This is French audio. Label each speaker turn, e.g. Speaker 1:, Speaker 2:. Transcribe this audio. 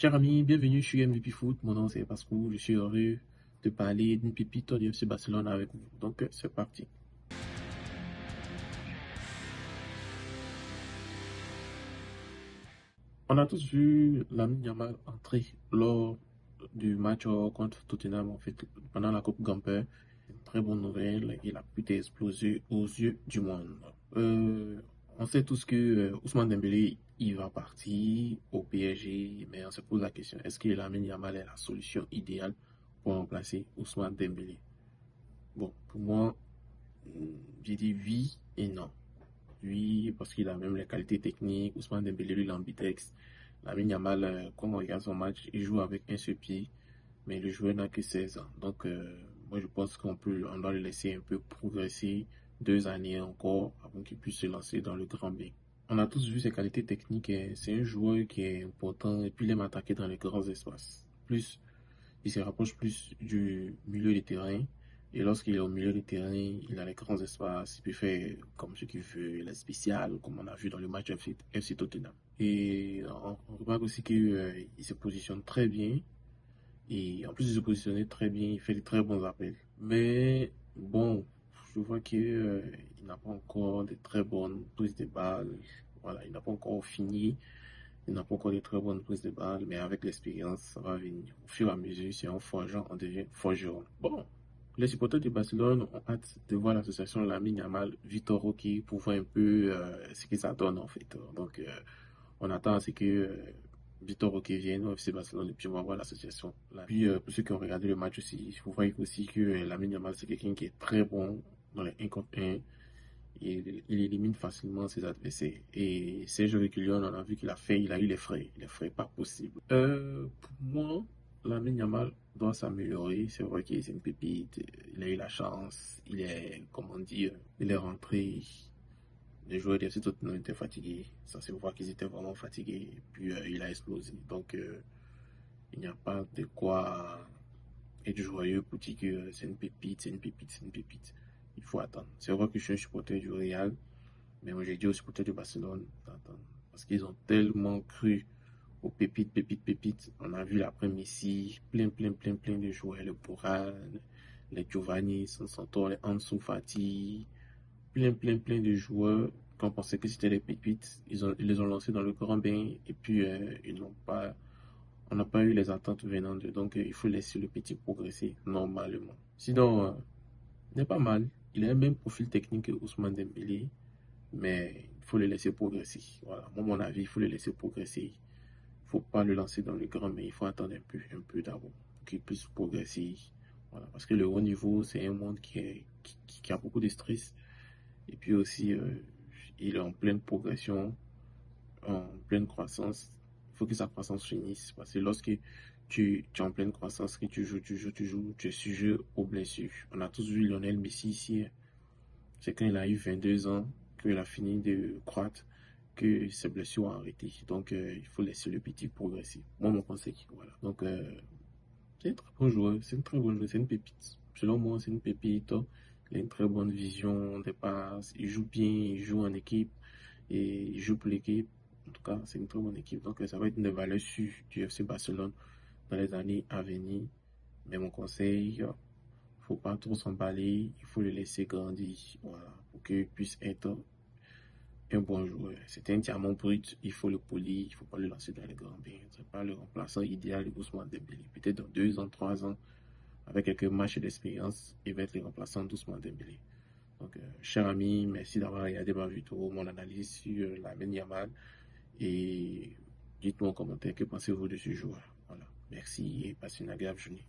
Speaker 1: Chers amis, bienvenue sur MVP Foot. Mon nom c'est Pascal. Je suis heureux de parler d'une pépite du FC Barcelone avec vous. Donc c'est parti. On a tous vu Lamine Yamal entrer lors du match contre Tottenham en fait pendant la Coupe Gamper. Une très bonne nouvelle. Il a pu exploser aux yeux du monde. On sait tous que Ousmane Dembélé il va partir au PSG, mais on se pose la question, est-ce que Lamine Yamal est la solution idéale pour remplacer Ousmane Dembélé? Bon, pour moi, j'ai dit oui et non. Oui, parce qu'il a même les qualités techniques. Ousmane Dembélé, lui, l'ambidextre. Lamine Yamal, quand on regarde son match, il joue avec un seul pied, mais le joueur n'a que 16 ans. Donc, moi, je pense on doit le laisser un peu progresser 2 années encore avant qu'il puisse se lancer dans le grand bain. On a tous vu ses qualités techniques. C'est un joueur qui est important et puis il aime attaquer dans les grands espaces. Plus, il se rapproche plus du milieu du terrain. Et lorsqu'il est au milieu du terrain, il a les grands espaces. Il peut faire comme ce qu'il veut, il est spécial, comme on a vu dans le match FC Tottenham. Et on remarque aussi qu'il se positionne très bien. Et en plus de se positionner très bien, il fait de très bons appels. Mais bon, je vois qu'il n'a pas encore de très bonnes prises de balles. Voilà, il n'a pas encore fini. Il n'a pas encore de très bonnes prises de balles, mais avec l'expérience, ça va venir. Au fur et à mesure, c'est un forgeant, on devient forgeron. Bon, les supporters de Barcelone ont hâte de voir l'association Lamine Yamal, Vitor Roque pour voir un peu ce que ça donne en fait. Donc, on attend à ce que Vitor Roque vienne au FC Barcelone et puis on va voir l'association. Puis, pour ceux qui ont regardé le match aussi, vous voyez aussi que Lamine Yamal, c'est quelqu'un qui est très bon dans les 1 contre 1. Il élimine facilement ses adversaires. Et Sergio Reguilón, on a vu qu'il a fait, il a eu les frais pas possibles. Pour moi, Lamine Yamal doit s'améliorer. C'est vrai qu'il est une pépite, il a eu la chance, il est, comment dire, il est rentré. Les joueurs de FC Tottenham étaient fatigués. Ça se voit qu'ils étaient vraiment fatigués. Et puis il a explosé. Donc il n'y a pas de quoi être joyeux pour dire que c'est une pépite, c'est une pépite, c'est une pépite. Il faut attendre. C'est vrai que je suis un supporter du Real, mais moi j'ai dit aux supporters du Barcelone d'attendre. Parce qu'ils ont tellement cru aux pépites, pépites, pépites. On a vu l'après-Messi, plein de joueurs, le Pourran, les Giovanni, Santos, les Ansu Fati, plein de joueurs qu'on pensait que c'était des pépites. Ils les ont lancés dans le grand bain et puis on n'a pas eu les attentes venant d'eux. Donc il faut laisser le petit progresser normalement. Sinon, il n'est pas mal. Il a le même profil technique que Ousmane Dembélé, mais il faut le laisser progresser. Voilà, moi mon avis, il faut le laisser progresser. Il ne faut pas le lancer dans le grand, mais il faut attendre un peu d'abord pour qu'il puisse progresser. Voilà, parce que le haut niveau, c'est un monde qui a beaucoup de stress. Et puis aussi, il est en pleine progression, en pleine croissance. Il faut que sa croissance finisse. Parce que lorsque tu es en pleine croissance, que tu joues, tu es sujet aux blessures. On a tous vu Lionel Messi ici. C'est quand il a eu 22 ans qu'il a fini de croître, que ses blessures ont arrêté. Donc, il faut laisser le petit progresser. Moi, mon conseil, voilà. Donc, c'est un très bon joueur, c'est une très bonne joueur, c'est une pépite. Selon moi, c'est une pépite. Il a une très bonne vision des passes, il joue bien, il joue en équipe et il joue pour l'équipe. En tout cas, c'est une très bonne équipe. Donc, ça va être une des valeurs sûres du FC Barcelone dans les années à venir. Mais mon conseil, il ne faut pas trop s'emballer, il faut le laisser grandir, voilà, pour qu'il puisse être un bon joueur. C'est un diamant brut, il faut le polir, il ne faut pas le lancer dans les grands bains. Ce n'est pas le remplaçant idéal de Ousmane Dembélé. Peut-être dans 2 ans, 3 ans, avec quelques matchs d'expérience, il va être le remplaçant d'Ousmane Dembélé. Donc, cher ami, merci d'avoir regardé ma vidéo, mon analyse sur Lamine Yamal. Et dites-moi en commentaire que pensez-vous de ce joueur. Voilà. Merci et passez une agréable journée.